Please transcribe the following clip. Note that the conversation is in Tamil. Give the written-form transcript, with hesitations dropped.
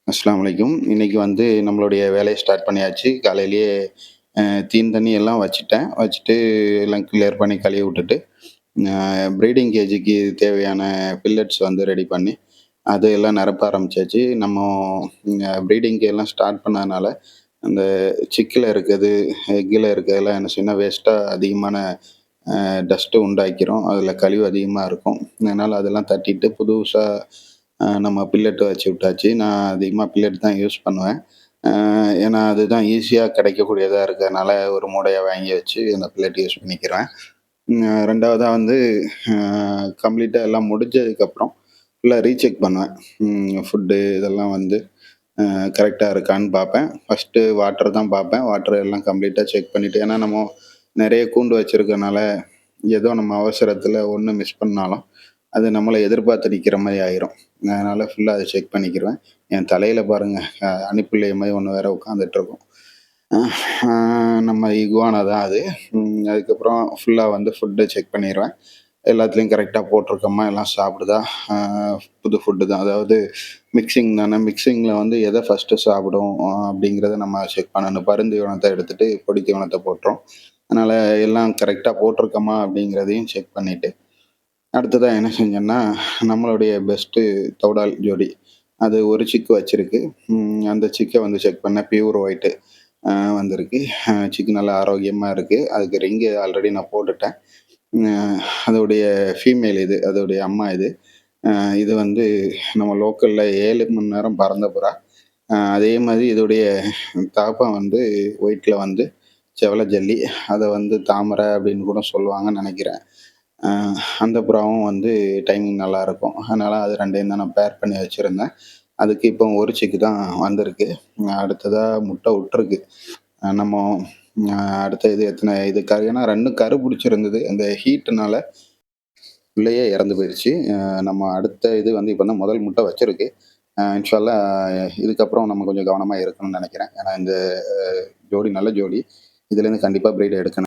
அஸ்ஸலாமு அலைக்கும். இன்னைக்கு வந்து நம்மளுடைய வேலைய ஸ்டார்ட் பண்ணியாச்சு. காலையிலேயே அ தீனி தண்ணி எல்லாம் வச்சுட்டேன். வச்சுட்டு எல்லாம் கிளியர் பண்ணி கழுவி விட்டுட்டு, அ ப்ரீடிங் கேஜுக்கு தேவையான பில்லட்ஸ் வந்து ரெடி பண்ணி, அது எல்லாம் நிரப்ப ஆரம்பிச்சாச்சு. ப்ரீடிங்க்கு எல்லாம் ஸ்டார்ட் பண்ணதுனால, அந்த சிக்குல இருக்கது, எக்குல இருக்கதெல்லாம் என்ன செய்யும்னா வேஸ்ட்டா அதிகமான டஸ்ட்டு உண்டாக்கிரும். அதில கழிவு அதிகமா இருக்கும். அதனால அதெல்லாம் தட்டிட்டு புதுசா நம்ம பில்லெட் வச்சு விட்டாச்சு. நான் அதிகமா பில்லெட் தான் யூஸ் பண்ணுவேன். அ ஏன்னா, அதுதான் ஈஸியா கிடைக்கக்கூடியதா இருக்கிறதுனால ஒரு மூடையா வாங்கி வச்சு அந்த பில்லெட் யூஸ் பண்ணிக்கிறேன். 2வதா வந்து அ கம்ப்ளீட்டா எல்லாம் முடிஞ்சதுக்கப்புறம் ஃபுல்லா ரீசெக் பண்ணுவேன். ஃபுட்டு இதெல்லாம் வந்து கரெக்ட்டா இருக்கான்னு பார்ப்பேன். ஃபர்ஸ்ட்டு வாட்டர் தான் பார்ப்பேன். வாட்டர் எல்லாம் கம்ப்ளீட்டா செக் பண்ணிட்டு ஏன்னா நம்ம நெறைய கூண்டு வச்சிருக்கனால, ஏதோ நம்ம அவசரத்தில ஒண்ணு மிஸ் பண்ணாலும், அது நம்மள எதிர்பார்த்து நிக்கிற மாரி ஆயிரும். அதனால ஃபுல்லா அத செக் பண்ணிக்கிருவேன். என் தலையில பாருங்க, அணில்பிள்ளை மாரி ஒண்ணு வேற உட்காந்துட்டுருக்கும். அ ஆ நம்ம இகுவானா தான் அது. அதுக்கப்புறம் ஃபுல்லா வந்து ஃபுட்ட செக் பண்ணிருவேன். எல்லாத்துலயும் கரெக்ட்டா போட்டிருக்கோமா, எல்லாம் சாப்பிடுதா, அ புது ஃபுட்டு தான். அதாவது மிக்ஸிங் தானே, மிக்ஸிங்ல வந்து எத ஃபர்ஸ்ட்டு சாப்பிடும் அப்படிங்கிறத நம்ம செக் பண்ணணும். பருந்தீவனத்த எடுத்துட்டு பொடி தீவனத்த போட்டுரும். அதனால எல்லாம் கரெக்ட்டா போட்டிருக்கோமா அப்படிங்கிறதையும் செக் பண்ணிட்டு, அடுத்ததா என்ன செஞ்சேன்னா, நம்மளுடைய பெஸ்ட்டு தௌடால் ஜோடி. அது ஒரு சிக்கு வச்சிருக்கு. அந்த சிக்க வந்து செக் பண்ணேன். பியூர் ஒயிட்டு அ வந்திருக்கு. சிக்கு நல்லா ஆரோக்கியமா இருக்கு. அதுக்கு ரிங்கு ஆல்ரெடி நான் போட்டுட்டேன். அ அதோடைய ஃபீமேல் இது. அதோடைய அம்மா இது. அ இது வந்து நம்ம லோக்கல்ல 7 மணி நேரம் பறந்த புறா. அதே மாதிரி இதோடைய தகப்பன் வந்து ஒயிட்ல வந்து செவல ஜல்லி. அத வந்து தாமரை அப்படின்னு கூட சொல்லுவாங்கன்னு நெனைக்கிறேன். அ அந்த புறாவும் வந்து டைமிங் நல்லாருக்கும். அதனால அது 2யும் தான் நான் பேர் பண்ணி வச்சிருந்தேன். அதுக்கு இப்போ ஒரு சிக்கு தான் வந்திருக்கு. அடுத்ததா முட்டை விட்டுருக்கு. நம்ம அ அடுத்த இது எத்தன இது ஏன்னா 2ம் கரு பிடிச்சிருந்தது. அந்த ஹீட்டுனால உள்ளேயே இறந்து போயிருச்சு. நம்ம அடுத்த இது வந்து இப்ப தான் முதல் முட்டை வச்சிருக்கு. இன்ஷா அல்லாஹ் நம்ம கொஞ்சம் கவனமா இருக்கணும்னு நெனைக்கிறேன். ஏன்னா இந்த ஜோடி நல்ல ஜோடி. இதுலேருந்து கண்டிப்பா ப்ரீட் எடுக்கணும்.